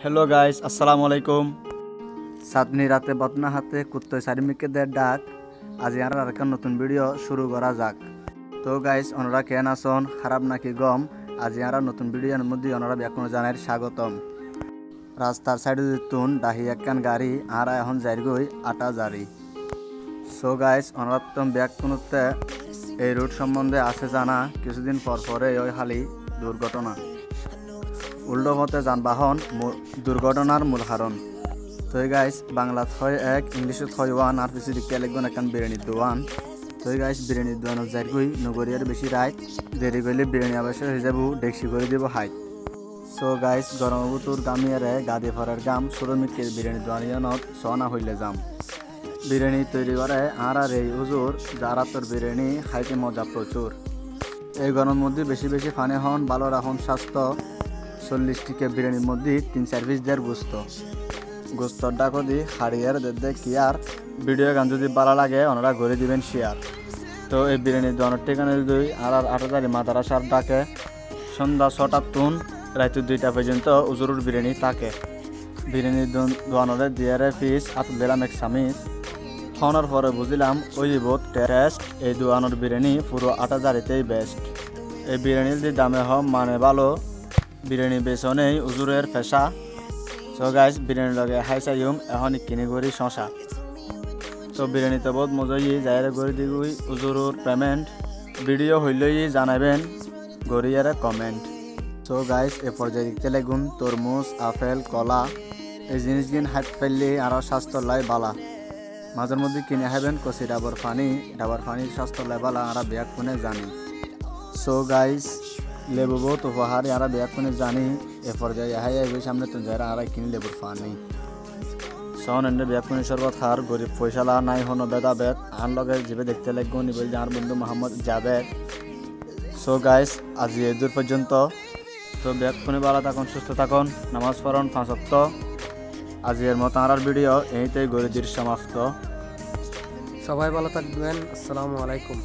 Hello guys, আসসালামু আলাইকুম। সাতনি রাতে বদনা হাতে কুত্তয় চারিমিকে দের ডাক। আজি আর একটা নতুন ভিডিও শুরু করা যাক। তো গাইস, ওনারা কেন আসন খারাপ নাকি গম, আজি আর নতুন ভিডিওর মধ্যে ওনারা ব্যাকুণ জানাই স্বাগতম। রাস্তার সাইডে তুন ডাহি একখান গাড়ি আর এখন যাইগই আটা জারি। সো গাইস, ওনারা তো ব্যাকুণতে এই রুট সম্বন্ধে আছে জানা, কিছুদিন পর পরে ওই হালি দুর্ঘটনা। উল্টো পথে যানবাহন দুর্ঘটনার মূল কারণ। তো গাইস, বাংলাত হয় এক, ইংলিশত হয় ওয়ান, আর পিছিয়ে দিকে লিখবেন এখন বিরিয়ানি দোয়ান। তো গাইস, বিরিয়ানি দোয়ানত যাইগই নগরিয়ার বেশি রাইট, দেরি করলে বিরিয়ানি আবাসে হয়ে যাব ডেকসি করে দিব হাইট। সো গাইস, গরম বুতুর গামিয়ারে গাদি ফরার গাম শ্রমিকের বিরিয়ানি দোয়ানিয়নত সনা হইলে যাম। বিরিয়ানি তৈরি করে আর এই হুজুর, যারা তোর বিরিয়ানি খাইতে মজা প্রচুর। এই গরমের মধ্যে বেশি বেশি পানি হন, ভালো রাখুন স্বাস্থ্য। 40 টিকে বিরিয়ানির মধ্যে 3-4 পিস দের গোস্তর ডাকো দি হাড়িয়ার দে কি আর। ভিডিও গান যদি ভালো লাগে ওনারা ঘুরে দিবেন শেয়ার। তো এই বিরিয়ানির দোয়ানোর ঠিকানা দুই আর 8 মাদারাসার ডাকে সন্ধ্যা 6টার তুন রাত 2টা পর্যন্ত উজুরুর বিরিয়ানি থাকে। বিরিয়ানির দোয়ানোরে দিয়ারে পিস আতুল দিলাম এক সামিস। খাওয়ানোর পরে বুঝলাম ওই বহুত টেস্ট। এই দোয়ানোর বিরিয়ানি পুরো 8,000-তেই বেস্ট। এই বিরিয়ানির যে দামে হম মানে ভালো, বিরিয়ানি বেচনেই উজুরের পেশা। সো গাইস, বিরিয়ানি লগে হাই চাইম এখন কিনে গড়ি শশা। তো বিরিয়ানিতে বহুত মজাই যাইরে গড়ি দিগুই উজুরুর পেমেন্ট। ভিডিও হইলেই জানাবেন গড়িয়ারে কমেন্ট। সো গাইস, এ পর্যায়ে দেখতে লাগুন তরমুজ, আপেল, কলা এই জিনিসগুলো হাত ফেললে আরও স্বাস্থ্য লাই বালা। মাঝের মধ্যে কিনে খাবেন কচি ডাবর পানির স্বাস্থ্য লাই বালা, আমরা ব্যাগ কোনে জানি। সো গাইস, লেবু বহুত উপহার আর ব্যাগ কোনে জানি। এ পর্যায়ে হাই সামনে তো যারা আর কিনে লেবুর পানি সন এনে ব্যাগ কোনে শরবত খার গরিব পয়সালা নাই হনো বেদাবেদ আন লগে জিবে দেখতে লাগবো নিবল যার বন্ধু মোহাম্মদ জাবেদ। সো গাইস, আজি এই দূর পর্যন্ত। তো ব্যাগ কোনে ভালো থাকুন, সুস্থ থাকুন, নামাজ পড়ুন 5 ওয়াক্ত। আজকের মতো আর ভিডিও এইতেই গরিদির সমাপ্ত। সবাই ভালো থাকবেন। আসসালামু আলাইকুম।